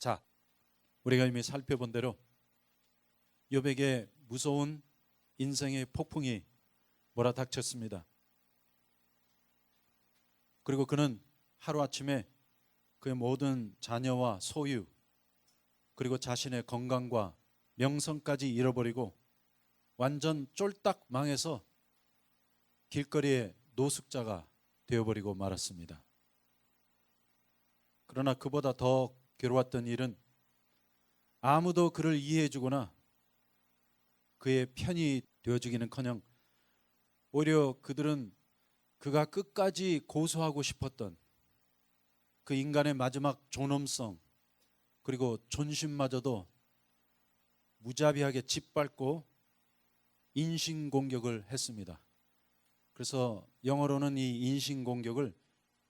자, 우리가 이미 살펴본 대로 욥에게 무서운 인생의 폭풍이 몰아닥쳤습니다. 그리고 그는 하루아침에 그의 모든 자녀와 소유, 그리고 자신의 건강과 명성까지 잃어버리고 완전 쫄딱 망해서 길거리의 노숙자가 되어버리고 말았습니다. 그러나 그보다 더 괴로웠던 일은 아무도 그를 이해해주거나 그의 편이 되어주기는커녕 오히려 그들은 그가 끝까지 고수하고 싶었던 그 인간의 마지막 존엄성 그리고 존심마저도 무자비하게 짓밟고 인신공격을 했습니다. 그래서 영어로는 이 인신공격을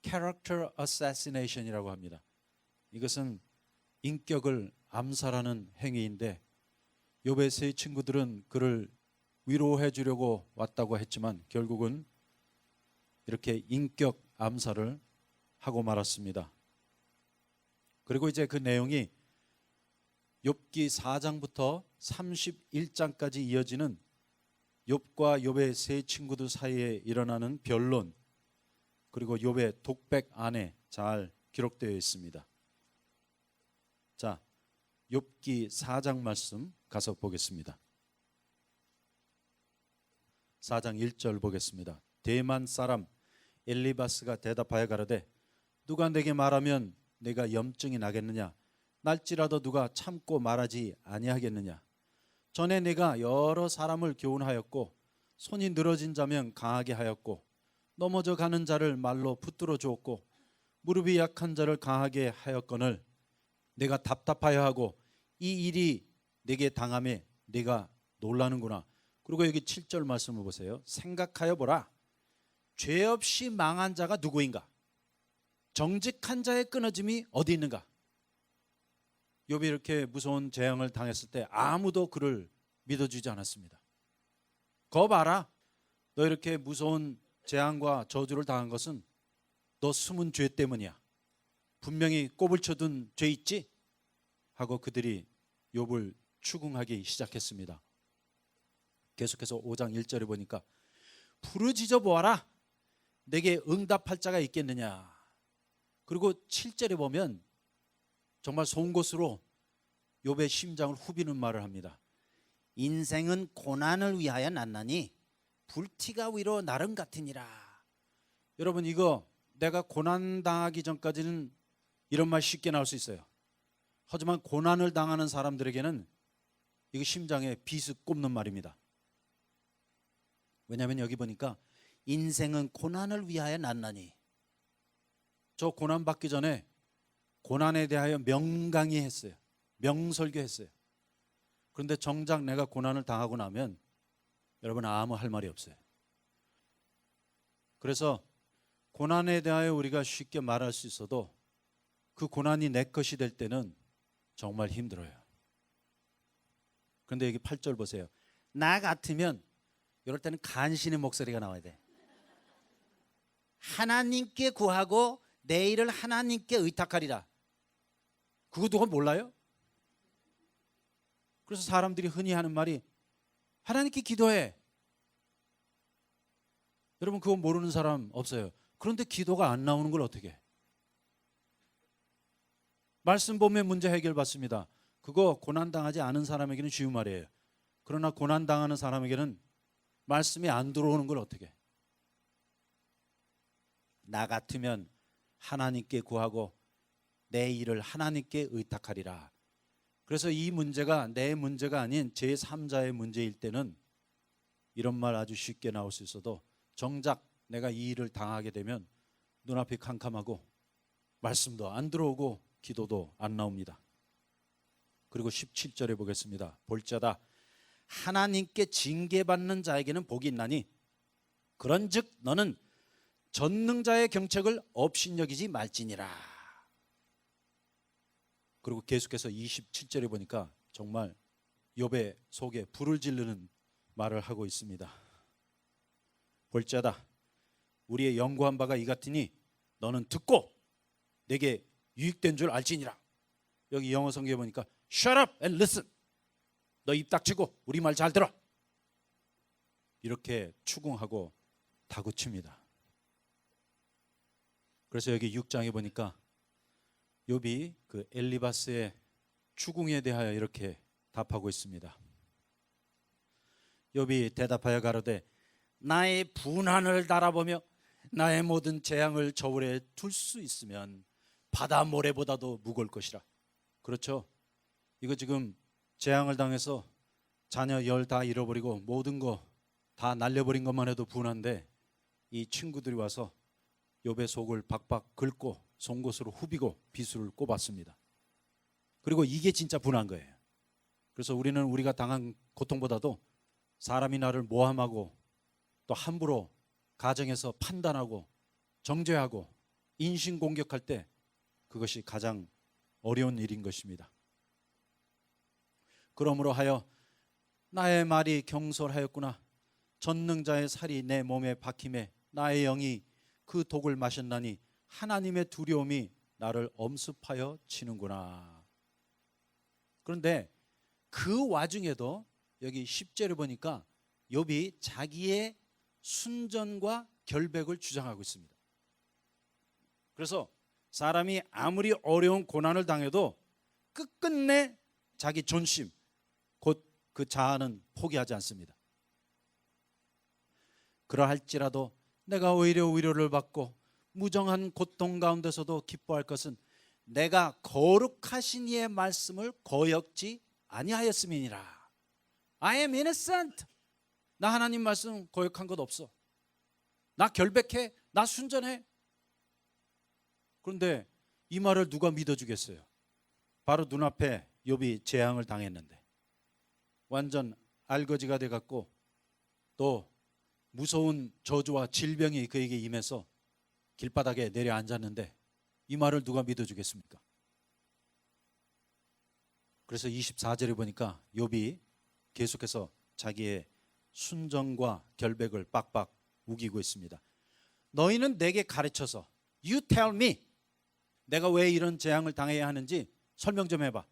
character assassination이라고 합니다. 이것은 인격을 암살하는 행위인데 욥의 세 친구들은 그를 위로해 주려고 왔다고 했지만 결국은 이렇게 인격 암살을 하고 말았습니다. 그리고 이제 그 내용이 욥기 4장부터 31장까지 이어지는 욥과 욥의 세 친구들 사이에 일어나는 변론, 그리고 욥의 독백 안에 잘 기록되어 있습니다. 자, 욥기 4장 말씀 가서 보겠습니다. 4장 1절 보겠습니다. 대만 사람 엘리바스가 대답하여 가로되 누가 내게 말하면 내가 염증이 나겠느냐? 날지라도 누가 참고 말하지 아니하겠느냐? 전에 내가 여러 사람을 교훈하였고 손이 늘어진 자면 강하게 하였고 넘어져 가는 자를 말로 붙들어 주었고 무릎이 약한 자를 강하게 하였거늘 내가 답답하여 하고 이 일이 내게 당함에 내가 놀라는구나. 그리고 여기 7절 말씀을 보세요. 생각하여 보라. 죄 없이 망한 자가 누구인가? 정직한 자의 끊어짐이 어디 있는가? 욥이 이렇게 무서운 재앙을 당했을 때 아무도 그를 믿어주지 않았습니다. 거 봐라. 너 이렇게 무서운 재앙과 저주를 당한 것은 너 숨은 죄 때문이야. 분명히 꼽을 쳐둔 죄 있지? 하고 그들이 욥을 추궁하기 시작했습니다. 계속해서 5장 1절에 보니까 부르짖어 보아라. 내게 응답할 자가 있겠느냐. 그리고 7절에 보면 정말 송곳으로 욥의 심장을 후비는 말을 합니다. 인생은 고난을 위하여 났나니 불티가 위로 나름 같으니라. 여러분, 이거 내가 고난 당하기 전까지는 이런 말 쉽게 나올 수 있어요. 하지만 고난을 당하는 사람들에게는 이거 심장에 비스 꼽는 말입니다. 왜냐하면 여기 보니까 인생은 고난을 위하여 났나니, 저 고난 받기 전에 고난에 대하여 명강의 했어요. 명설교 했어요. 그런데 정작 내가 고난을 당하고 나면 여러분 아무 할 말이 없어요. 그래서 고난에 대하여 우리가 쉽게 말할 수 있어도 그 고난이 내 것이 될 때는 정말 힘들어요. 그런데 여기 8절 보세요. 나 같으면 이럴 때는 간신의 목소리가 나와야 돼. 하나님께 구하고 내 일을 하나님께 의탁하리라. 그거 누가 몰라요? 그래서 사람들이 흔히 하는 말이 하나님께 기도해. 여러분, 그거 모르는 사람 없어요. 그런데 기도가 안 나오는 걸 어떻게 해? 말씀 보면 문제 해결 받습니다. 그거 고난당하지 않은 사람에게는 쉬운 말이에요. 그러나 고난당하는 사람에게는 말씀이 안 들어오는 걸 어떻게 해? 나 같으면 하나님께 구하고 내 일을 하나님께 의탁하리라. 그래서 이 문제가 내 문제가 아닌 제3자의 문제일 때는 이런 말 아주 쉽게 나올 수 있어도 정작 내가 이 일을 당하게 되면 눈앞이 캄캄하고 말씀도 안 들어오고 기도도 안 나옵니다. 그리고 17절에 보겠습니다. 볼자다. 하나님께 징계받는 자에게는 복이 있나니 그런즉 너는 전능자의 경책을 업신여기지 말지니라. 그리고 계속해서 27절에 보니까 정말 욥의 속에 불을 지르는 말을 하고 있습니다. 볼자다. 우리의 연구한 바가 이 같으니 너는 듣고 내게 유익된 줄 알지니라. 여기 영어 성경에 보니까 Shut up and listen. 너 입 닥치고 우리 말 잘 들어. 이렇게 추궁하고 다그칩니다. 그래서 여기 6장에 보니까 욥이 그 엘리바스의 추궁에 대하여 이렇게 답하고 있습니다. 욥이 대답하여 가로되 나의 분한을 달아보며 나의 모든 재앙을 저울에 둘 수 있으면 바다 모래보다도 무거울 것이라. 그렇죠. 이거 지금 재앙을 당해서 자녀 열 다 잃어버리고 모든 거 다 날려버린 것만 해도 분한데 이 친구들이 와서 욥의 속을 박박 긁고 송곳으로 후비고 비수를 꼽았습니다. 그리고 이게 진짜 분한 거예요. 그래서 우리는 우리가 당한 고통보다도 사람이 나를 모함하고 또 함부로 가정에서 판단하고 정죄하고 인신공격할 때 그것이 가장 어려운 일인 것입니다. 그러므로 하여 나의 말이 경솔하였구나. 전능자의 살이 내 몸에 박힘에 나의 영이 그 독을 마셨나니 하나님의 두려움이 나를 엄습하여 치는구나. 그런데 그 와중에도 여기 10절을 보니까 욥이 자기의 순전과 결백을 주장하고 있습니다. 그래서 사람이 아무리 어려운 고난을 당해도 끝끝내 자기 존심, 곧 그 자아는 포기하지 않습니다. 그러할지라도 내가 오히려 위로를 받고 무정한 고통 가운데서도 기뻐할 것은 내가 거룩하신 이의 말씀을 거역지 아니하였음이니라. I am innocent. 나 하나님 말씀 거역한 것 없어. 나 결백해. 나 순전해. 그런데 이 말을 누가 믿어주겠어요? 바로 눈앞에 욥이 재앙을 당했는데 완전 알거지가 돼갖고 또 무서운 저주와 질병이 그에게 임해서 길바닥에 내려앉았는데 이 말을 누가 믿어주겠습니까? 그래서 24절에 보니까 욥이 계속해서 자기의 순정과 결백을 빡빡 우기고 있습니다. 너희는 내게 가르쳐서 You tell me 내가 왜 이런 재앙을 당해야 하는지 설명 좀 해봐.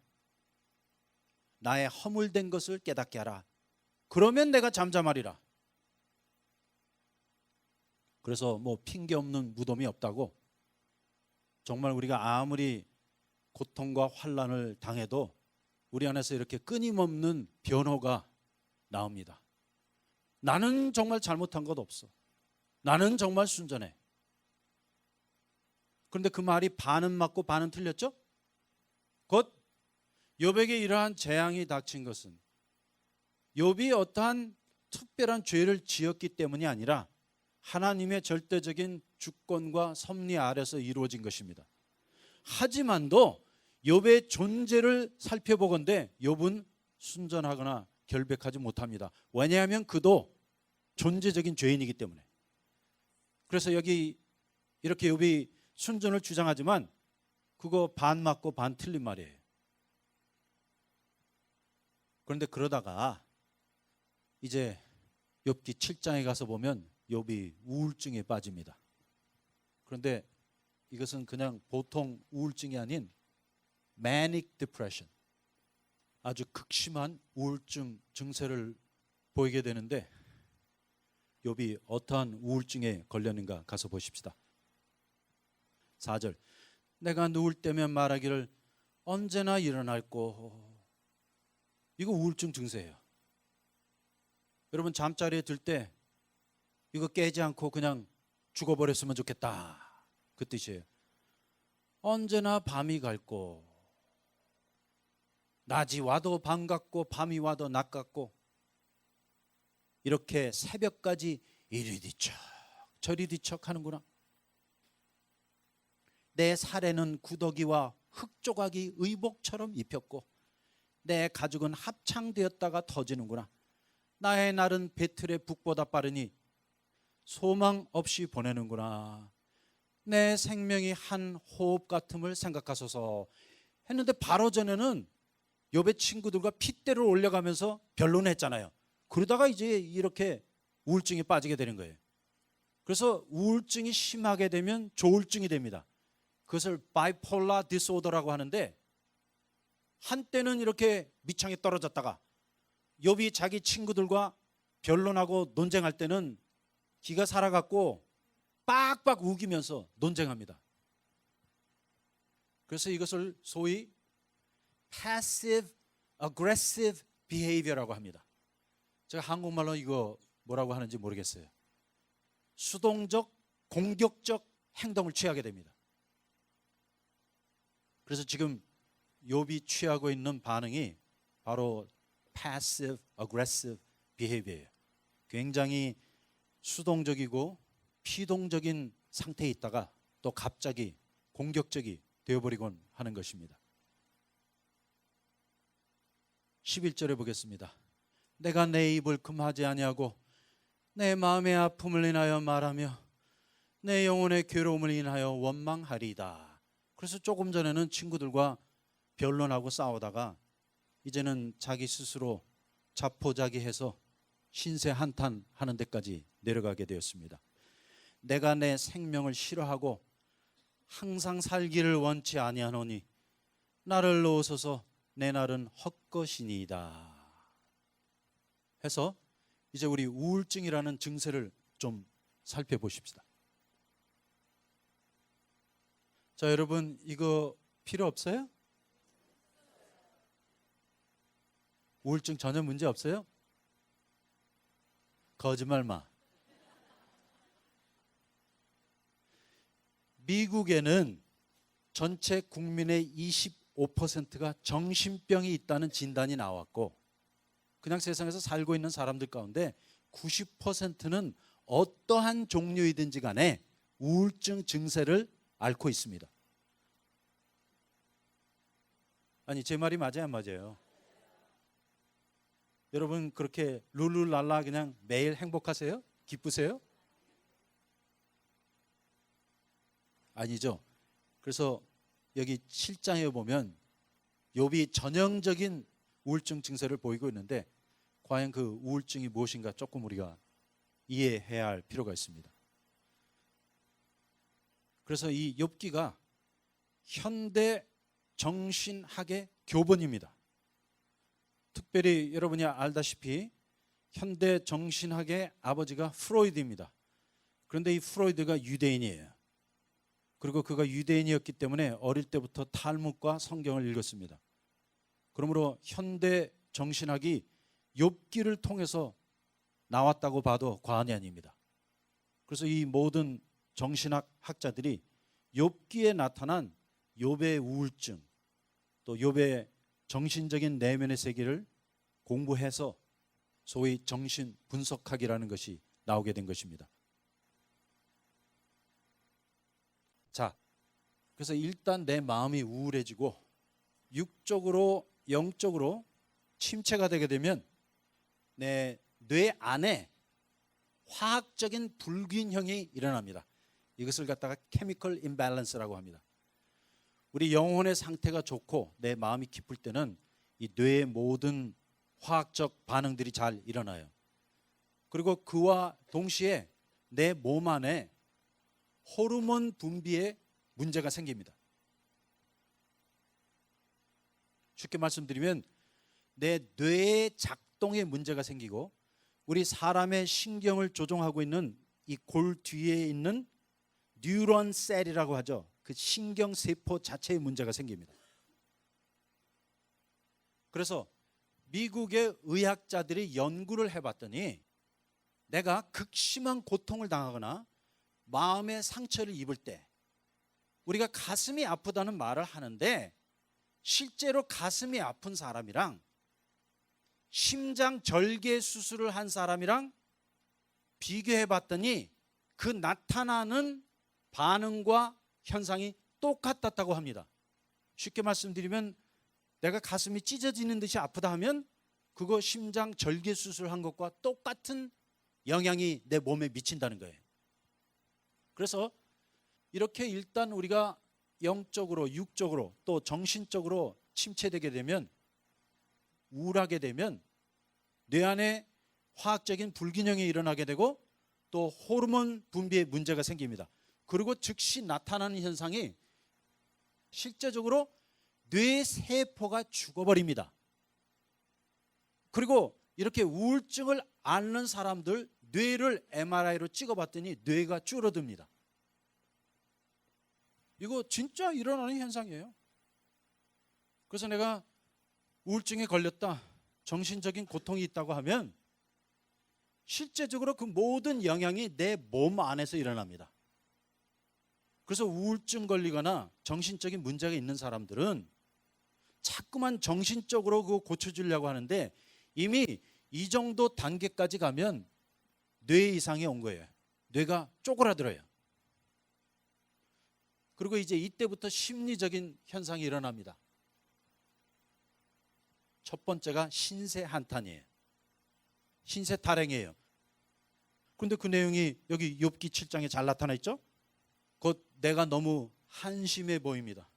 나의 허물된 것을 깨닫게 하라. 그러면 내가 잠잠하리라. 그래서 뭐 핑계 없는 무덤이 없다고 정말 우리가 아무리 고통과 환난을 당해도 우리 안에서 이렇게 끊임없는 변호가 나옵니다. 나는 정말 잘못한 것 없어. 나는 정말 순전해. 그런데 그 말이 반은 맞고 반은 틀렸죠? 곧 욥에게 이러한 재앙이 닥친 것은 욥이 어떠한 특별한 죄를 지었기 때문이 아니라 하나님의 절대적인 주권과 섭리 아래서 이루어진 것입니다. 하지만도 욥의 존재를 살펴보건대 욥은 순전하거나 결백하지 못합니다. 왜냐하면 그도 존재적인 죄인이기 때문에. 그래서 여기 이렇게 욥이 순전을 주장하지만 그거 반 맞고 반 틀린 말이에요. 그런데 그러다가 이제 욥기 7장에 가서 보면 욥이 우울증에 빠집니다. 그런데 이것은 그냥 보통 우울증이 아닌 manic depression, 아주 극심한 우울증 증세를 보이게 되는데 욥이 어떠한 우울증에 걸렸는가 가서 보십시다. 4절 내가 누울 때면 말하기를 언제나 일어날꼬. 이거 우울증 증세예요. 여러분 잠자리에 들 때 이거 깨지 않고 그냥 죽어버렸으면 좋겠다 그 뜻이에요. 언제나 밤이 갈고 낮이 와도 밤 같고 밤이 와도 낮 같고 이렇게 새벽까지 이리 뒤척 저리 뒤척 하는구나. 내 살에는 구더기와 흙조각이 의복처럼 입혔고 내 가죽은 합창되었다가 터지는구나. 나의 날은 배틀의 북보다 빠르니 소망 없이 보내는구나. 내 생명이 한 호흡 같음을 생각하소서 했는데 바로 전에는 욥의 친구들과 핏대를 올려가면서 변론했잖아요. 그러다가 이제 이렇게 우울증에 빠지게 되는 거예요. 그래서 우울증이 심하게 되면 조울증이 됩니다. 그것을 바이폴라 디스오더라고 하는데 한때는 이렇게 밑창에 떨어졌다가 욥이 자기 친구들과 변론하고 논쟁할 때는 기가 살아갖고 빡빡 우기면서 논쟁합니다. 그래서 이것을 소위 passive aggressive behavior라고 합니다. 제가 한국말로 이거 뭐라고 하는지 모르겠어요. 수동적 공격적 행동을 취하게 됩니다. 그래서 지금 욥이 취하고 있는 반응이 바로 passive aggressive behavior예요. 굉장히 수동적이고 피동적인 상태에 있다가 또 갑자기 공격적이 되어버리곤 하는 것입니다. 11절에 보겠습니다. 내가 내 입을 금하지 아니하고 내 마음의 아픔을 인하여 말하며 내 영혼의 괴로움을 인하여 원망하리이다. 그래서 조금 전에는 친구들과 변론하고 싸우다가 이제는 자기 스스로 자포자기해서 신세 한탄하는 데까지 내려가게 되었습니다. 내가 내 생명을 싫어하고 항상 살기를 원치 아니하노니 나를 놓으소서 내 날은 헛것이니이다. 해서 이제 우리 우울증이라는 증세를 좀 살펴보십시다. 자, 여러분 이거 필요 없어요? 우울증 전혀 문제 없어요? 거짓말 마. 미국에는 전체 국민의 25%가 정신병이 있다는 진단이 나왔고 그냥 세상에서 살고 있는 사람들 가운데 90%는 어떠한 종류이든지 간에 우울증 증세를 앓고 있습니다. 아니 제 말이 맞아요 안 맞아요? 여러분 그렇게 룰루랄라 그냥 매일 행복하세요? 기쁘세요? 아니죠. 그래서 여기 7장에 보면 욥이 전형적인 우울증 증세를 보이고 있는데 과연 그 우울증이 무엇인가 조금 우리가 이해해야 할 필요가 있습니다. 그래서 이 욥기가 현대 정신학의 교본입니다. 특별히 여러분이 알다시피 현대 정신학의 아버지가 프로이드입니다. 그런데 이 프로이드가 유대인이에요. 그리고 그가 유대인이었기 때문에 어릴 때부터 탈뭇과 성경을 읽었습니다. 그러므로 현대 정신학이 욥기를 통해서 나왔다고 봐도 과언이 아닙니다. 그래서 이 모든 정신학 학자들이 욥기에 나타난 욥의 우울증, 또 욥의 정신적인 내면의 세계를 공부해서 소위 정신 분석학이라는 것이 나오게 된 것입니다. 자, 그래서 일단 내 마음이 우울해지고 육적으로 영적으로 침체가 되게 되면 내 뇌 안에 화학적인 불균형이 일어납니다. 이것을 갖다가 케미컬 임밸런스라고 합니다. 우리 영혼의 상태가 좋고 내 마음이 기쁠 때는 이 뇌의 모든 화학적 반응들이 잘 일어나요. 그리고 그와 동시에 내 몸 안에 호르몬 분비에 문제가 생깁니다. 쉽게 말씀드리면 내 뇌의 작동에 문제가 생기고 우리 사람의 신경을 조종하고 있는 이 골 뒤에 있는 뉴런 셀이라고 하죠. 그 신경세포 자체에 문제가 생깁니다. 그래서 미국의 의학자들이 연구를 해봤더니 내가 극심한 고통을 당하거나 마음의 상처를 입을 때 우리가 가슴이 아프다는 말을 하는데 실제로 가슴이 아픈 사람이랑 심장 절개 수술을 한 사람이랑 비교해 봤더니 그 나타나는 반응과 현상이 똑같았다고 합니다. 쉽게 말씀드리면 내가 가슴이 찢어지는 듯이 아프다 하면 그거 심장 절개 수술한 것과 똑같은 영향이 내 몸에 미친다는 거예요. 그래서 이렇게 일단 우리가 영적으로 육적으로 또 정신적으로 침체되게 되면 우울하게 되면 뇌 안에 화학적인 불균형이 일어나게 되고 또 호르몬 분비에 문제가 생깁니다. 그리고 즉시 나타나는 현상이 실제적으로 뇌 세포가 죽어버립니다. 그리고 이렇게 우울증을 앓는 사람들 뇌를 MRI로 찍어봤더니 뇌가 줄어듭니다. 이거 진짜 일어나는 현상이에요. 그래서 내가 우울증에 걸렸다, 정신적인 고통이 있다고 하면 실제적으로 그 모든 영향이 내 몸 안에서 일어납니다. 그래서 우울증 걸리거나 정신적인 문제가 있는 사람들은 자꾸만 정신적으로 그거 고쳐주려고 하는데 이미 이 정도 단계까지 가면 뇌 이상이 온 거예요. 뇌가 쪼그라들어요. 그리고 이제 이때부터 심리적인 현상이 일어납니다. 첫 번째가 신세 한탄이에요. 신세 타령이에요. 그런데 그 내용이 여기 욥기 7장에 잘 나타나 있죠? 곧 내가 너무 한심해 보입니다.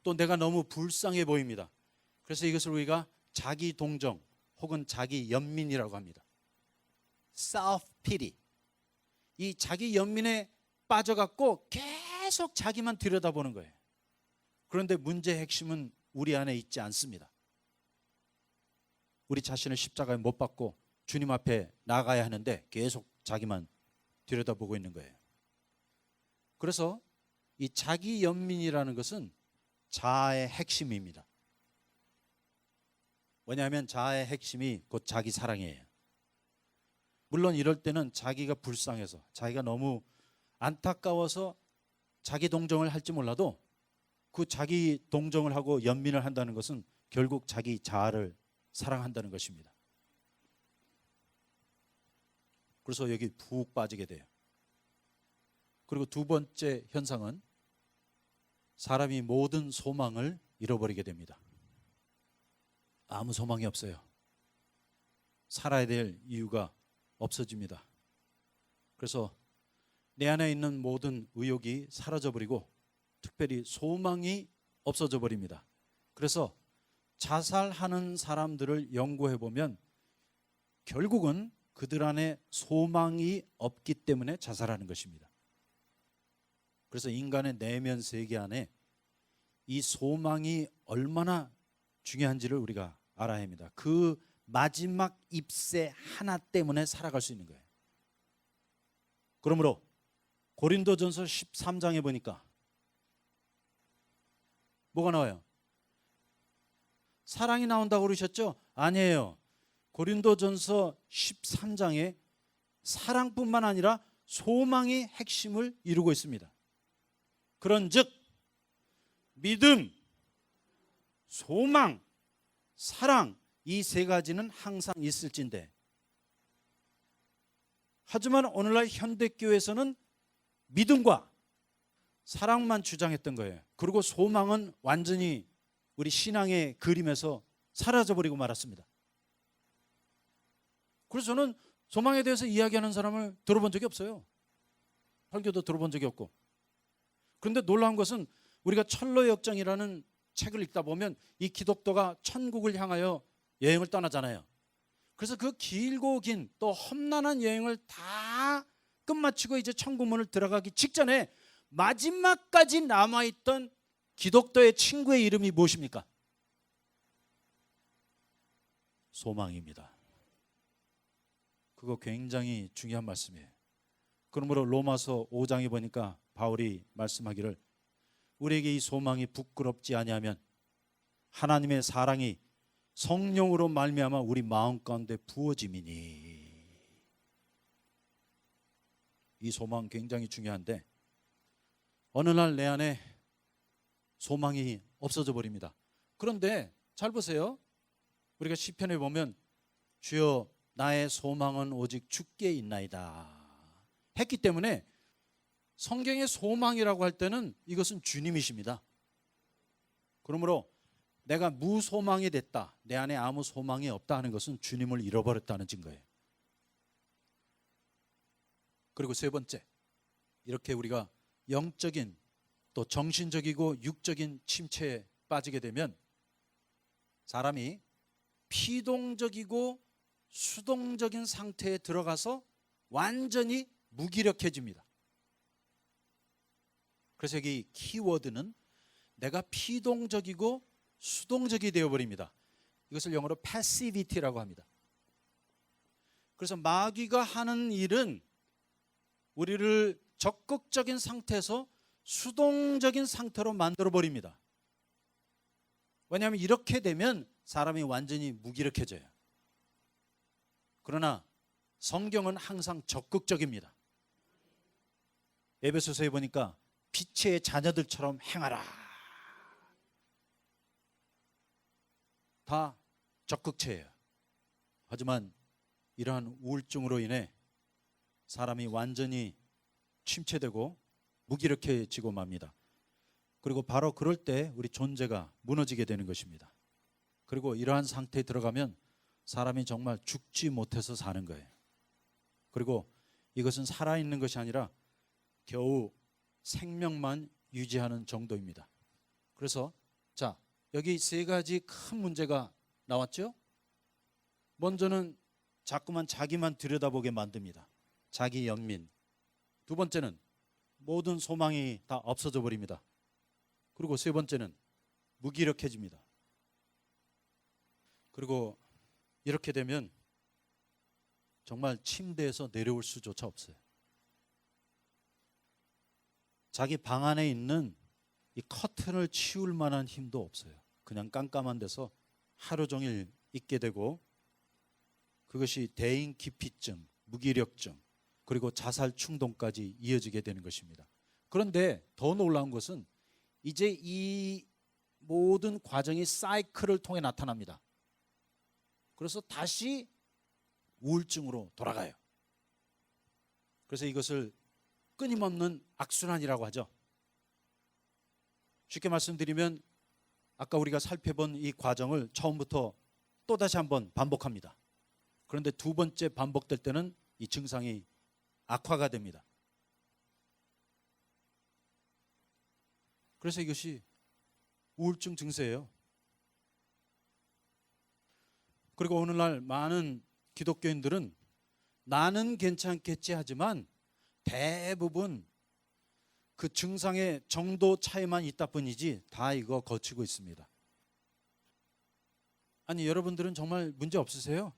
또 내가 너무 불쌍해 보입니다. 그래서 이것을 우리가 자기 동정 혹은 자기 연민이라고 합니다. self-pity. 이 자기 연민에 빠져갖고 계속 자기만 들여다보는 거예요. 그런데 문제의 핵심은 우리 안에 있지 않습니다. 우리 자신을 십자가에 못 박고 주님 앞에 나가야 하는데 계속 자기만 들여다보고 있는 거예요. 그래서 이 자기 연민이라는 것은 자아의 핵심입니다. 왜냐하면 자아의 핵심이 곧 자기 사랑이에요. 물론 이럴 때는 자기가 불쌍해서 자기가 너무 안타까워서 자기 동정을 할지 몰라도 그 자기 동정을 하고 연민을 한다는 것은 결국 자기 자아를 사랑한다는 것입니다. 그래서 여기 푹 빠지게 돼요. 그리고 두 번째 현상은 사람이 모든 소망을 잃어버리게 됩니다. 아무 소망이 없어요. 살아야 될 이유가 없어집니다. 그래서 내 안에 있는 모든 의욕이 사라져버리고 특별히 소망이 없어져 버립니다. 그래서 자살하는 사람들을 연구해 보면 결국은 그들 안에 소망이 없기 때문에 자살하는 것입니다. 그래서 인간의 내면 세계 안에 이 소망이 얼마나 중요한지를 우리가 알아야 합니다. 그 마지막 잎새 하나 때문에 살아갈 수 있는 거예요. 그러므로 고린도전서 13장에 보니까 뭐가 나와요? 사랑이 나온다고 그러셨죠? 아니에요. 고린도전서 13장에 사랑뿐만 아니라 소망이 핵심을 이루고 있습니다. 그런즉 믿음, 소망, 사랑 이 세 가지는 항상 있을진데 하지만 오늘날 현대교회에서는 믿음과 사랑만 주장했던 거예요. 그리고 소망은 완전히 우리 신앙의 그림에서 사라져버리고 말았습니다. 그래서 저는 소망에 대해서 이야기하는 사람을 들어본 적이 없어요. 설교도 들어본 적이 없고. 그런데 놀라운 것은 우리가 철로역정이라는 책을 읽다 보면 이 기독교가 천국을 향하여 여행을 떠나잖아요. 그래서 그 길고 긴 또 험난한 여행을 다 끝마치고 이제 천국문을 들어가기 직전에 마지막까지 남아있던 기독교의 친구의 이름이 무엇입니까? 소망입니다. 그거 굉장히 중요한 말씀이에요. 그러므로 로마서 5장에 보니까 바울이 말씀하기를 우리에게 이 소망이 부끄럽지 아니하면 하나님의 사랑이 성령으로 말미암아 우리 마음 가운데 부어짐이니. 이 소망 굉장히 중요한데 어느 날 내 안에 소망이 없어져 버립니다. 그런데 잘 보세요. 우리가 시편에 보면 주여 나의 소망은 오직 주께 있나이다 했기 때문에 성경의 소망이라고 할 때는 이것은 주님이십니다. 그러므로 내가 무소망이 됐다, 내 안에 아무 소망이 없다 하는 것은 주님을 잃어버렸다는 증거예요. 그리고 세 번째, 이렇게 우리가 영적인 또 정신적이고 육적인 침체에 빠지게 되면 사람이 피동적이고 수동적인 상태에 들어가서 완전히 무기력해집니다. 그래서 여기 키워드는 내가 피동적이고 수동적이 되어버립니다. 이것을 영어로 패시비티라고 합니다. 그래서 마귀가 하는 일은 우리를 적극적인 상태에서 수동적인 상태로 만들어버립니다. 왜냐하면 이렇게 되면 사람이 완전히 무기력해져요. 그러나 성경은 항상 적극적입니다. 에베소서에 보니까 빛의 자녀들처럼 행하라. 다 적극체예요. 하지만 이러한 우울증으로 인해 사람이 완전히 침체되고 무기력해지고 맙니다. 그리고 바로 그럴 때 우리 존재가 무너지게 되는 것입니다. 그리고 이러한 상태에 들어가면 사람이 정말 죽지 못해서 사는 거예요. 그리고 이것은 살아있는 것이 아니라 겨우 생명만 유지하는 정도입니다. 그래서 자, 여기 세 가지 큰 문제가 나왔죠? 먼저는 자꾸만 자기만 들여다보게 만듭니다. 자기 연민. 두 번째는 모든 소망이 다 없어져 버립니다. 그리고 세 번째는 무기력해집니다. 그리고 이렇게 되면 정말 침대에서 내려올 수조차 없어요. 자기 방 안에 있는 이 커튼을 치울 만한 힘도 없어요. 그냥 깜깜한 데서 하루 종일 있게 되고, 그것이 대인 기피증, 무기력증, 그리고 자살 충동까지 이어지게 되는 것입니다. 그런데 더 놀라운 것은 이제 이 모든 과정이 사이클을 통해 나타납니다. 그래서 다시 우울증으로 돌아가요. 그래서 이것을 끊임없는 악순환이라고 하죠. 쉽게 말씀드리면 아까 우리가 살펴본 이 과정을 처음부터 또다시 한번 반복합니다. 그런데 두 번째 반복될 때는 이 증상이 악화가 됩니다. 그래서 이것이 우울증 증세예요. 그리고 오늘날 많은 기독교인들은 나는 괜찮겠지 하지만 대부분 그 증상의 정도 차이만 있다 뿐이지 다 이거 거치고 있습니다. 아니, 여러분들은 정말 문제 없으세요?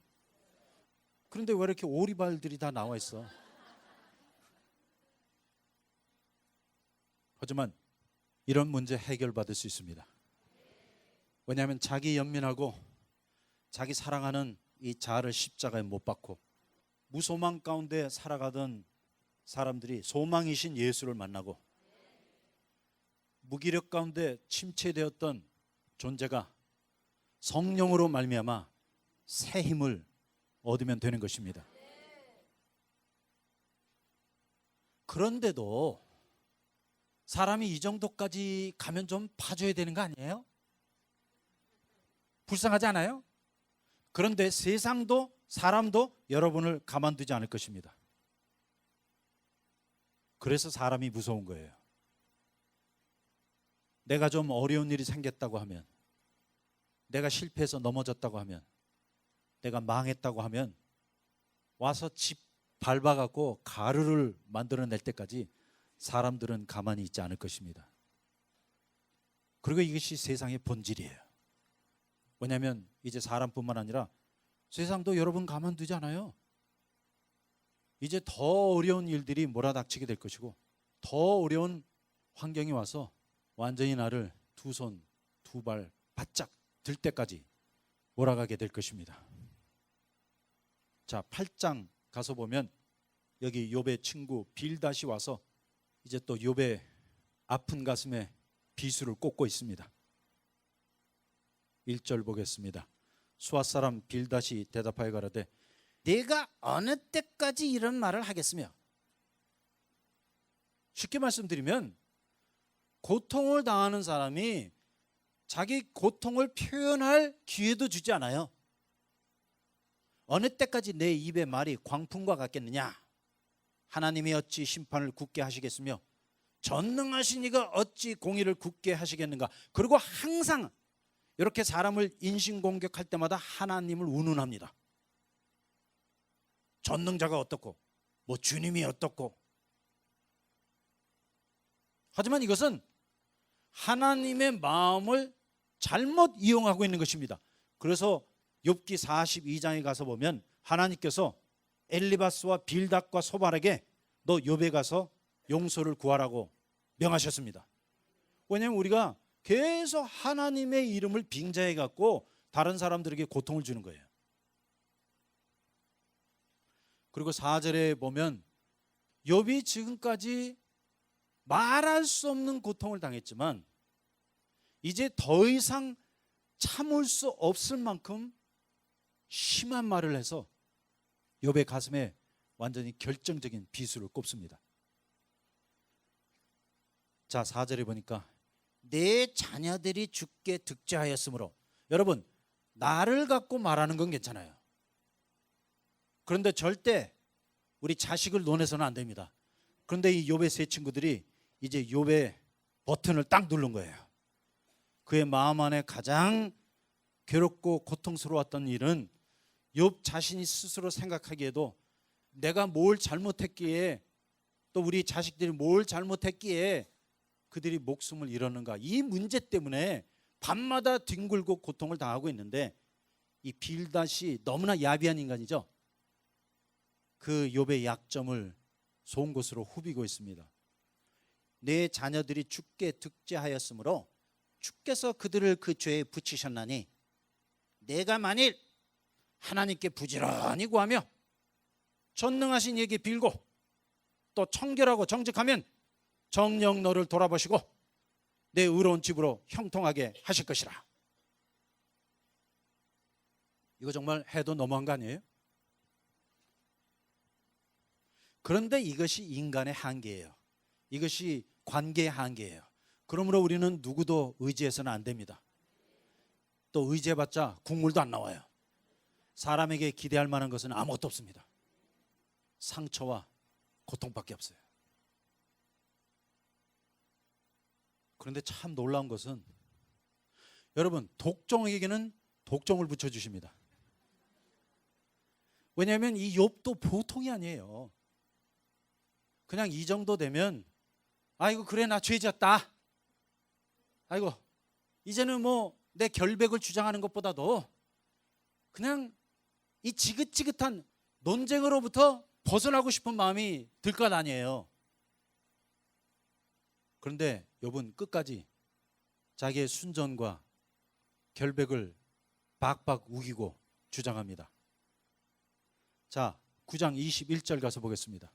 그런데 왜 이렇게 오리발들이 다 나와 있어? 하지만 이런 문제 해결받을 수 있습니다. 왜냐하면 자기 연민하고 자기 사랑하는 이 자아를 십자가에 못 박고 무소망 가운데 살아가던 사람들이 소망이신 예수를 만나고 무기력 가운데 침체되었던 존재가 성령으로 말미암아 새 힘을 얻으면 되는 것입니다. 그런데도 사람이 이 정도까지 가면 좀 봐줘야 되는 거 아니에요? 불쌍하지 않아요? 그런데 세상도 사람도 여러분을 가만두지 않을 것입니다. 그래서 사람이 무서운 거예요. 내가 좀 어려운 일이 생겼다고 하면, 내가 실패해서 넘어졌다고 하면, 내가 망했다고 하면 와서 집 밟아갖고 가루를 만들어낼 때까지 사람들은 가만히 있지 않을 것입니다. 그리고 이것이 세상의 본질이에요. 왜냐하면 이제 사람뿐만 아니라 세상도 여러분 가만두지 않아요. 이제 더 어려운 일들이 몰아닥치게 될 것이고 더 어려운 환경이 와서 완전히 나를 두 손, 두 발 바짝 들 때까지 몰아가게 될 것입니다. 자, 8장 가서 보면 여기 욥의 친구 빌닷이 와서 이제 또 욥의 아픈 가슴에 비수를 꽂고 있습니다. 1절 보겠습니다. 수아 사람 빌닷이 대답하여 가로되 내가 어느 때까지 이런 말을 하겠으며. 쉽게 말씀드리면 고통을 당하는 사람이 자기 고통을 표현할 기회도 주지 않아요. 어느 때까지 내 입의 말이 광풍과 같겠느냐. 하나님이 어찌 심판을 굳게 하시겠으며 전능하신 이가 어찌 공의를 굳게 하시겠는가. 그리고 항상 이렇게 사람을 인신공격할 때마다 하나님을 운운합니다. 전능자가 어떻고 뭐 주님이 어떻고. 하지만 이것은 하나님의 마음을 잘못 이용하고 있는 것입니다. 그래서 욥기 42장에 가서 보면 하나님께서 엘리바스와 빌닷과 소발에게 너 욥에 가서 용서를 구하라고 명하셨습니다. 왜냐하면 우리가 계속 하나님의 이름을 빙자해 갖고 다른 사람들에게 고통을 주는 거예요. 그리고 4절에 보면 욥이 지금까지 말할 수 없는 고통을 당했지만 이제 더 이상 참을 수 없을 만큼 심한 말을 해서 욥의 가슴에 완전히 결정적인 비수를 꼽습니다. 자, 4절에 보니까 내 자녀들이 죽게 득죄하였으므로, 여러분 나를 갖고 말하는 건 괜찮아요. 그런데 절대 우리 자식을 논해서는 안 됩니다. 그런데 이 욥의 세 친구들이 이제 욥의 버튼을 딱 누른 거예요. 그의 마음 안에 가장 괴롭고 고통스러웠던 일은 욥 자신이 스스로 생각하기에도 내가 뭘 잘못했기에, 또 우리 자식들이 뭘 잘못했기에 그들이 목숨을 잃었는가, 이 문제 때문에 밤마다 뒹굴고 고통을 당하고 있는데, 이 빌닷이 너무나 야비한 인간이죠. 그 욥의 약점을 좋은 곳으로 후비고 있습니다. 내 자녀들이 죽게 득죄하였으므로 주께서 그들을 그 죄에 붙이셨나니 내가 만일 하나님께 부지런히 구하며 전능하신 이에게 빌고 또 청결하고 정직하면 정녕 너를 돌아보시고 내 의로운 집으로 형통하게 하실 것이라. 이거 정말 해도 너무한 거 아니에요? 그런데 이것이 인간의 한계예요. 이것이 관계의 한계예요. 그러므로 우리는 누구도 의지해서는 안 됩니다. 또 의지해봤자 국물도 안 나와요. 사람에게 기대할 만한 것은 아무것도 없습니다. 상처와 고통밖에 없어요. 그런데 참 놀라운 것은 여러분, 독종에게는 독종을 붙여주십니다. 왜냐하면 이 욥도 보통이 아니에요. 그냥 이 정도 되면 아이고 그래 나 죄졌다, 아이고 이제는 뭐 내 결백을 주장하는 것보다도 그냥 이 지긋지긋한 논쟁으로부터 벗어나고 싶은 마음이 들 것 아니에요. 그런데 욥은 끝까지 자기의 순전과 결백을 박박 우기고 주장합니다. 자, 9장 21절 가서 보겠습니다.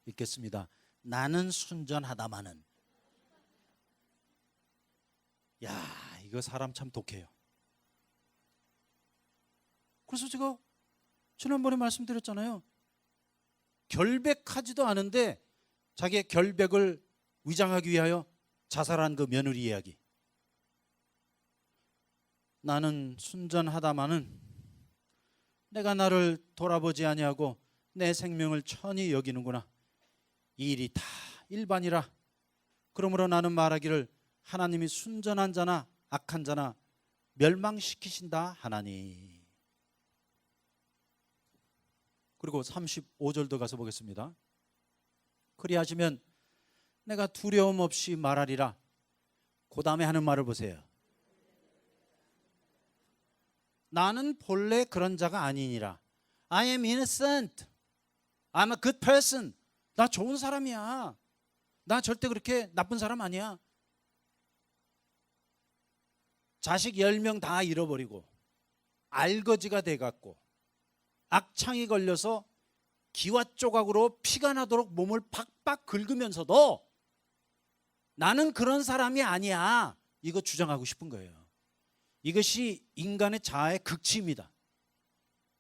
읽겠습니다. 나는 순전하다마는. 야, 이거 사람 참 독해요. 그래서 제가 지난번에 말씀드렸잖아요. 결백하지도 않은데 자기의 결백을 위장하기 위하여 자살한 그 며느리 이야기. 나는 순전하다마는 내가 나를 돌아보지 아니하고 내 생명을 천히 여기는구나. 이 일이 다 일반이라. 그러므로 나는 말하기를 하나님이 순전한 자나 악한 자나 멸망시키신다 하나니. 그리고 35절도 가서 보겠습니다. 그리하시면 내가 두려움 없이 말하리라. 그 다음에 하는 말을 보세요. 나는 본래 그런 자가 아니니라. I am innocent. I'm a good person. 나 좋은 사람이야. 나 절대 그렇게 나쁜 사람 아니야. 자식 10명 다 잃어버리고 알거지가 돼갖고 악창이 걸려서 기와 조각으로 피가 나도록 몸을 팍팍 긁으면서도 나는 그런 사람이 아니야, 이거 주장하고 싶은 거예요. 이것이 인간의 자아의 극치입니다.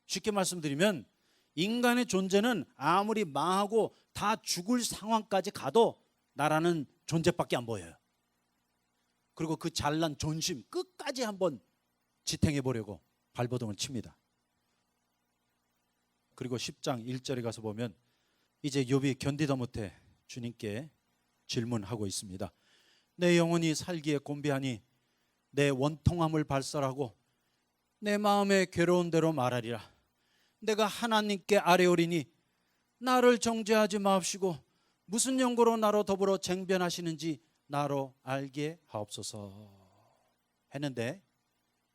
쉽게 말씀드리면 인간의 존재는 아무리 망하고 다 죽을 상황까지 가도 나라는 존재밖에 안 보여요. 그리고 그 잘난 존심 끝까지 한번 지탱해 보려고 발버둥을 칩니다. 그리고 10장 1절에 가서 보면 이제 욥이 견디다 못해 주님께 질문하고 있습니다. 내 영혼이 살기에 곤비하니 내 원통함을 발설하고 내 마음에 괴로운 대로 말하리라. 내가 하나님께 아뢰오리니 나를 정죄하지 마옵시고 무슨 연고로 나로 더불어 쟁변하시는지 나로 알게 하옵소서 했는데,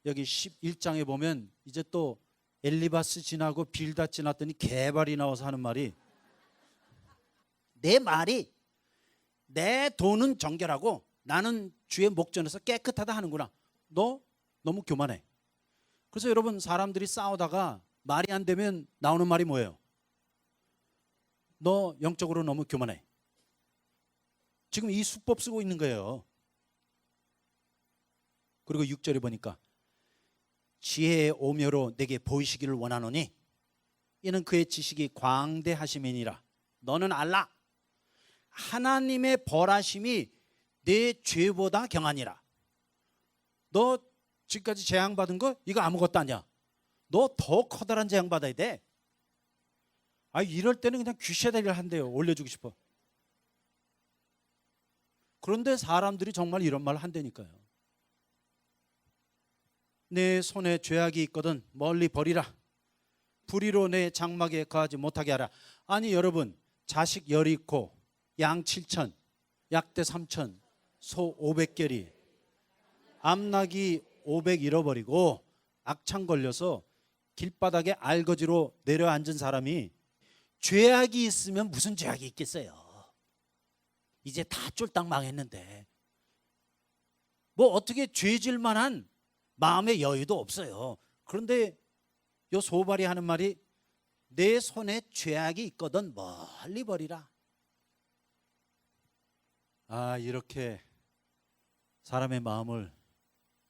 여기 11장에 보면 이제 또 엘리바스 지나고 빌닷 지났더니 개발이 나와서 하는 말이, 내 말이 내 돈은 정결하고 나는 주의 목전에서 깨끗하다 하는구나. 너 너무 교만해. 그래서 여러분, 사람들이 싸우다가 말이 안 되면 나오는 말이 뭐예요? 너 영적으로 너무 교만해. 지금 이 수법 쓰고 있는 거예요. 그리고 6절에 보니까 지혜의 오묘로 내게 보이시기를 원하노니 이는 그의 지식이 광대하심이니라. 너는 알라. 하나님의 벌하심이 내 죄보다 경하니라. 너 지금까지 재앙받은 거 이거 아무것도 아니야. 너 더 커다란 재앙 받아야 돼. 이럴 때는 그냥 귀셔대기를 한대요. 올려주고 싶어. 그런데 사람들이 정말 이런 말을 한다니까요. 내 손에 죄악이 있거든 멀리 버리라. 불의로 내 장막에 거하지 못하게 하라. 아니 여러분, 자식 열이 있고 양 7천, 약대 3천, 소 500결이, 암나귀 500 잃어버리고 악창 걸려서 길바닥에 알거지로 내려앉은 사람이 죄악이 있으면 무슨 죄악이 있겠어요. 이제 다 쫄딱 망했는데 뭐 어떻게 죄질 만한 마음의 여유도 없어요. 그런데 요 소발이 하는 말이 내 손에 죄악이 있거든 멀리 버리라. 이렇게 사람의 마음을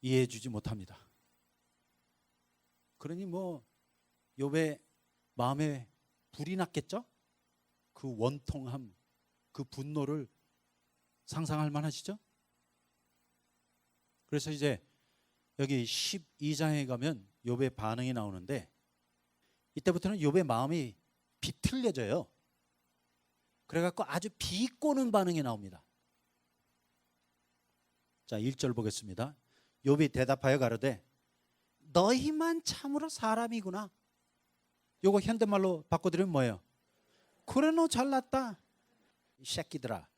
이해해 주지 못합니다. 그러니 뭐 욥의 마음에 불이 났겠죠? 그 원통함, 그 분노를 상상할 만하시죠? 그래서 이제 여기 12장에 가면 욥의 반응이 나오는데, 이때부터는 욥의 마음이 비틀려져요. 그래갖고 아주 비꼬는 반응이 나옵니다. 자, 1절 보겠습니다. 욥이 대답하여 가로되 너희만 참으로 사람이구나. 요거 현대말로 바꿔드리면 뭐예요? 그래 너 잘났다 이 새끼들아.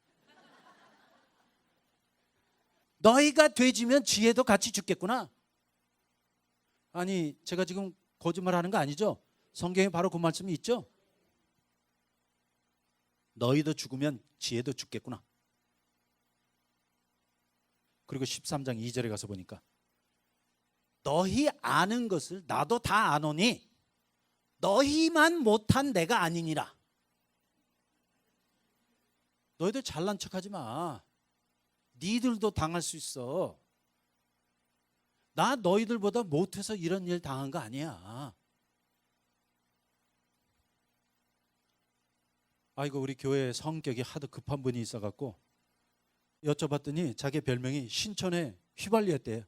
너희가 돼지면 지혜도 같이 죽겠구나. 아니 제가 지금 거짓말하는 거 아니죠? 성경에 바로 그 말씀이 있죠? 너희도 죽으면 지혜도 죽겠구나. 그리고 13장 2절에 가서 보니까 너희 아는 것을 나도 다 아노니 너희만 못한 내가 아니니라. 너희들 잘난 척하지 마. 니들도 당할 수 있어. 나 너희들보다 못해서 이런 일 당한 거 아니야. 아이고 우리 교회 성격이 하도 급한 분이 있어갖고 여쭤봤더니 자기 별명이 신촌의 휘발유였대요.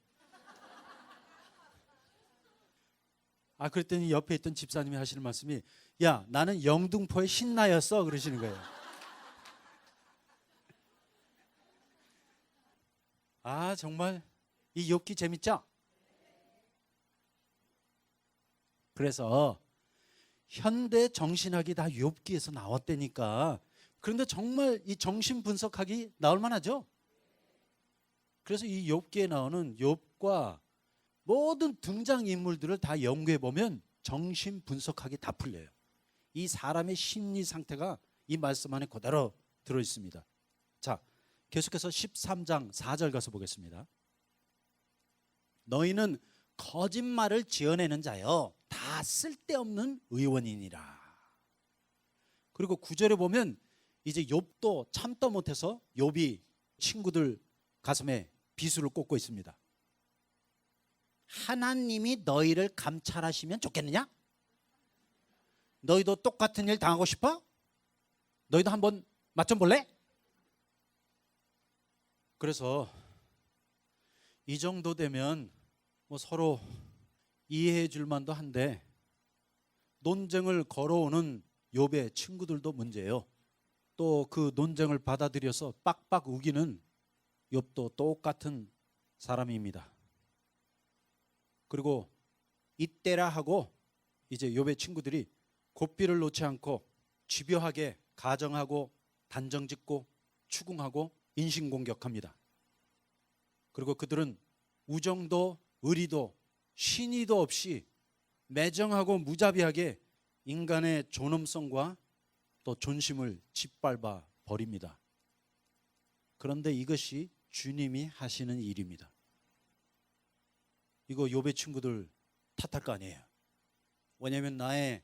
그랬더니 옆에 있던 집사님이 하시는 말씀이 야 나는 영등포의 신나였어 그러시는 거예요. 정말 이 욥기 재밌죠? 그래서 현대 정신학이 다 욥기에서 나왔다니까. 그런데 정말 이 정신 분석학이 나올 만하죠? 그래서 이 욥기에 나오는 욥과 모든 등장인물들을 다 연구해 보면 정신 분석학이 다 풀려요. 이 사람의 심리 상태가 이 말씀 안에 그대로 들어있습니다. 자, 계속해서 13장 4절 가서 보겠습니다. 너희는 거짓말을 지어내는 자여 다 쓸데없는 의원이니라. 그리고 9절에 보면 이제 욥도 참다 못해서 욥이 친구들 가슴에 비수를 꽂고 있습니다. 하나님이 너희를 감찰하시면 좋겠느냐? 너희도 똑같은 일 당하고 싶어? 너희도 한번 맛 좀 볼래? 그래서 이 정도 되면 뭐 서로 이해해 줄 만도 한데 논쟁을 걸어오는 욥의 친구들도 문제예요. 또 그 논쟁을 받아들여서 빡빡 우기는 욥도 똑같은 사람입니다. 그리고 이때라 하고 이제 욥의 친구들이 고삐를 놓지 않고 집요하게 가정하고 단정짓고 추궁하고 인신공격합니다. 그리고 그들은 우정도 의리도 신의도 없이 매정하고 무자비하게 인간의 존엄성과 또 존심을 짓밟아 버립니다. 그런데 이것이 주님이 하시는 일입니다. 이거 욥의 친구들 탓할 거 아니에요. 왜냐하면 나의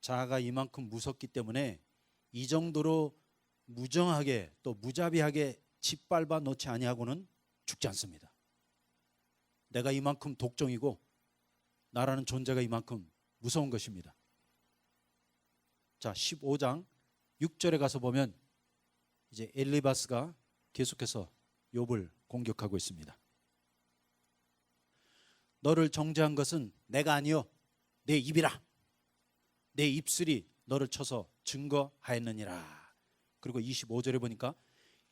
자아가 이만큼 무섭기 때문에 이 정도로 무정하게 또 무자비하게 짓밟아 놓지 아니하고는 죽지 않습니다. 내가 이만큼 독종이고 나라는 존재가 이만큼 무서운 것입니다. 자, 15장 6절에 가서 보면 이제 엘리바스가 계속해서 욥을 공격하고 있습니다. 너를 정죄한 것은 내가 아니요 내 입이라. 내 입술이 너를 쳐서 증거하였느니라. 그리고 25절에 보니까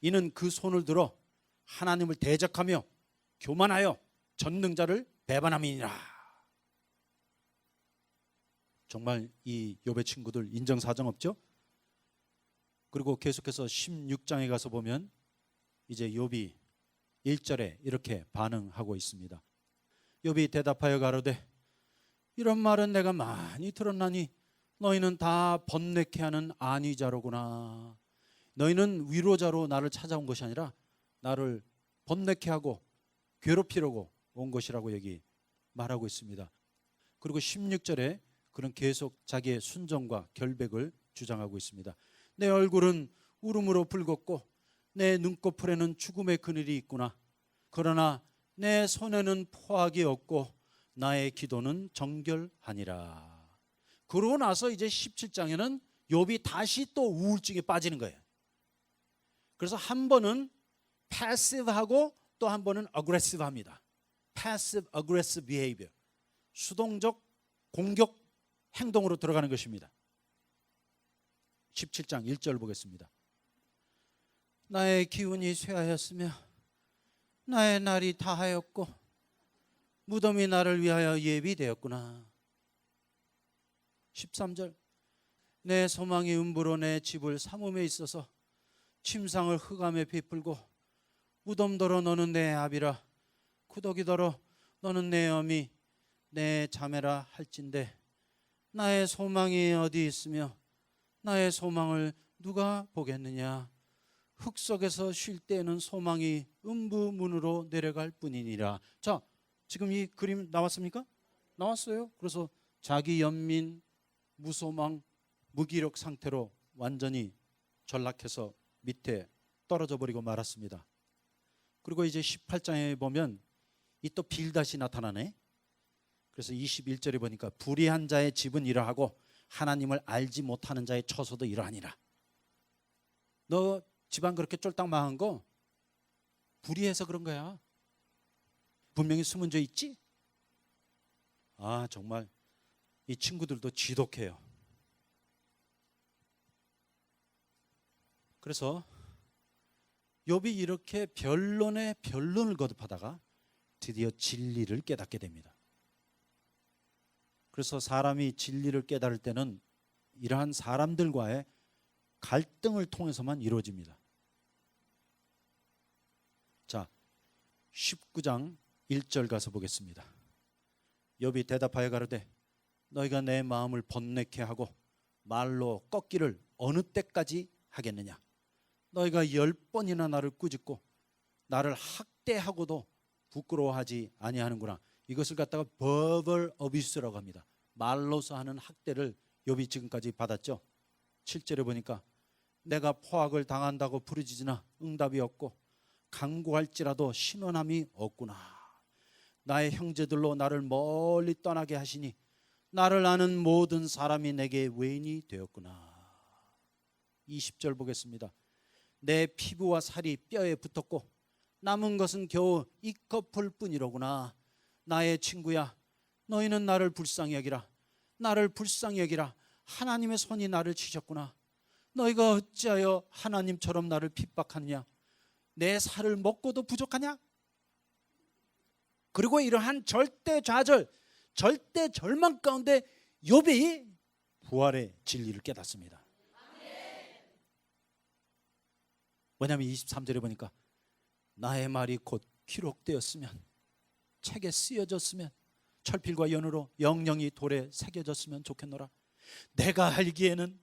이는 그 손을 들어 하나님을 대적하며 교만하여 전능자를 배반함이니라. 정말 이 욥의 친구들 인정사정 없죠? 그리고 계속해서 16장에 가서 보면 이제 욥이 1절에 이렇게 반응하고 있습니다. 욥이 대답하여 가로되 이런 말은 내가 많이 들었나니 너희는 다 번뇌케 하는 안위자로구나. 너희는 위로자로 나를 찾아온 것이 아니라 나를 번뇌케 하고 괴롭히려고 온 것이라고 여기 말하고 있습니다. 그리고 16절에 그는 계속 자기의 순종과 결백을 주장하고 있습니다. 내 얼굴은 울음으로 붉었고 내 눈꺼풀에는 죽음의 그늘이 있구나. 그러나 내 손에는 포악이 없고 나의 기도는 정결하니라. 그러고 나서 이제 17장에는 욥이 다시 또 우울증에 빠지는 거예요. 그래서 한 번은 패시브하고 또 한 번은 어그레시브합니다. 패시브 어그레시브 비헤이비어, 수동적 공격 행동으로 들어가는 것입니다. 17장 1절 보겠습니다. 나의 기운이 쇠하였으며 나의 날이 다하였고 무덤이 나를 위하여 예비되었구나. 13절 내 소망이 음부로 내 집을 삼음에 있어서 침상을 흑암에 베풀고 무덤더러 너는 내 아비라 구더기더러 너는 내 어미 내 자매라 할진대 나의 소망이 어디 있으며 나의 소망을 누가 보겠느냐. 흙 속에서 쉴 때에는 소망이 음부 문으로 내려갈 뿐이니라. 자, 지금 이 그림 나왔습니까? 나왔어요. 그래서 자기 연민, 무소망, 무기력 상태로 완전히 전락해서 밑에 떨어져 버리고 말았습니다. 그리고 이제 18장에 보면 이 또 빌닷이 나타나네. 그래서 21절에 보니까 불의한 자의 집은 이러하고 하나님을 알지 못하는 자의 처소도 이러하니라. 너 집안 그렇게 쫄딱 망한 거 불의해서 그런 거야. 분명히 숨은 죄 있지? 아, 정말 이 친구들도 지독해요. 그래서 욥이 이렇게 변론에 변론을 거듭하다가 드디어 진리를 깨닫게 됩니다. 그래서 사람이 진리를 깨달을 때는 이러한 사람들과의 갈등을 통해서만 이루어집니다. 자, 19장 1절 가서 보겠습니다. 욥이 대답하여 가로되 너희가 내 마음을 번뇌케 하고 말로 꺾기를 어느 때까지 하겠느냐. 너희가 10번이나 나를 꾸짖고 나를 학대하고도 부끄러워하지 아니하는구나. 이것을 갖다가 verbal abuse라고 합니다. 말로서 하는 학대를 욥이 지금까지 받았죠. 7절에 보니까 내가 포악을 당한다고 부르짖으나 응답이 없고 간구할지라도 신원함이 없구나. 나의 형제들로 나를 멀리 떠나게 하시니 나를 아는 모든 사람이 내게 외인이 되었구나. 20절 보겠습니다. 내 피부와 살이 뼈에 붙었고 남은 것은 겨우 이꺼풀 뿐이로구나. 나의 친구야, 너희는 나를 불쌍히 여기라. 나를 불쌍히 여기라. 하나님의 손이 나를 치셨구나. 너희가 어찌하여 하나님처럼 나를 핍박하느냐. 내 살을 먹고도 부족하냐. 그리고 이러한 절대 좌절, 절대 절망 가운데 욥이 부활의 진리를 깨닫습니다. 뭐냐면 23절에 보니까 나의 말이 곧 기록되었으면, 책에 쓰여졌으면, 철필과 연으로 영영이 돌에 새겨졌으면 좋겠노라. 내가 알기에는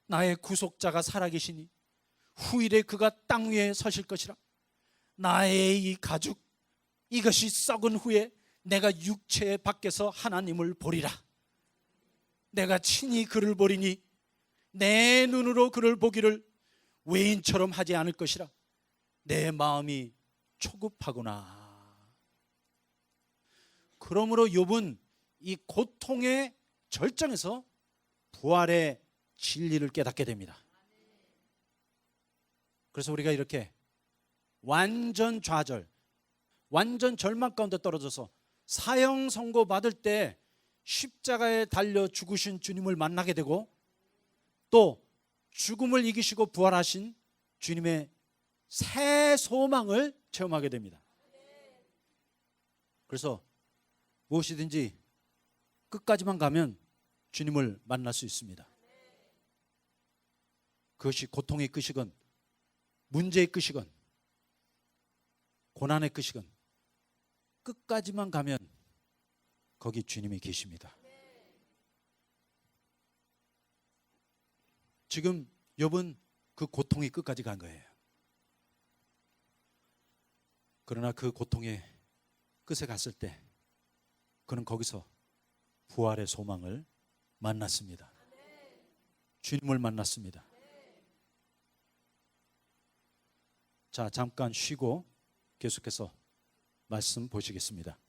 나의 구속자가 살아계시니 후일에 그가 땅 위에 서실 것이라. 나의 이 가죽 이것이 썩은 후에 내가 육체 밖에서 하나님을 보리라. 내가 친히 그를 보리니 내 눈으로 그를 보기를 외인처럼 하지 않을 것이라. 내 마음이 초급하구나. 그러므로 욥은 이 고통의 절정에서 부활의 진리를 깨닫게 됩니다. 그래서 우리가 이렇게 완전 좌절, 완전 절망 가운데 떨어져서 사형 선고 받을 때 십자가에 달려 죽으신 주님을 만나게 되고, 또 죽음을 이기시고 부활하신 주님의 새 소망을 체험하게 됩니다. 그래서 무엇이든지 끝까지만 가면 주님을 만날 수 있습니다. 그것이 고통의 끝이건 문제의 끝이건 고난의 끝이건 끝까지만 가면 거기 주님이 계십니다. 지금 욥은 그 고통의 끝까지 간 거예요. 그러나 그 고통의 끝에 갔을 때 그는 거기서 부활의 소망을 만났습니다. 주님을 만났습니다. 자, 잠깐 쉬고 계속해서 말씀 보시겠습니다.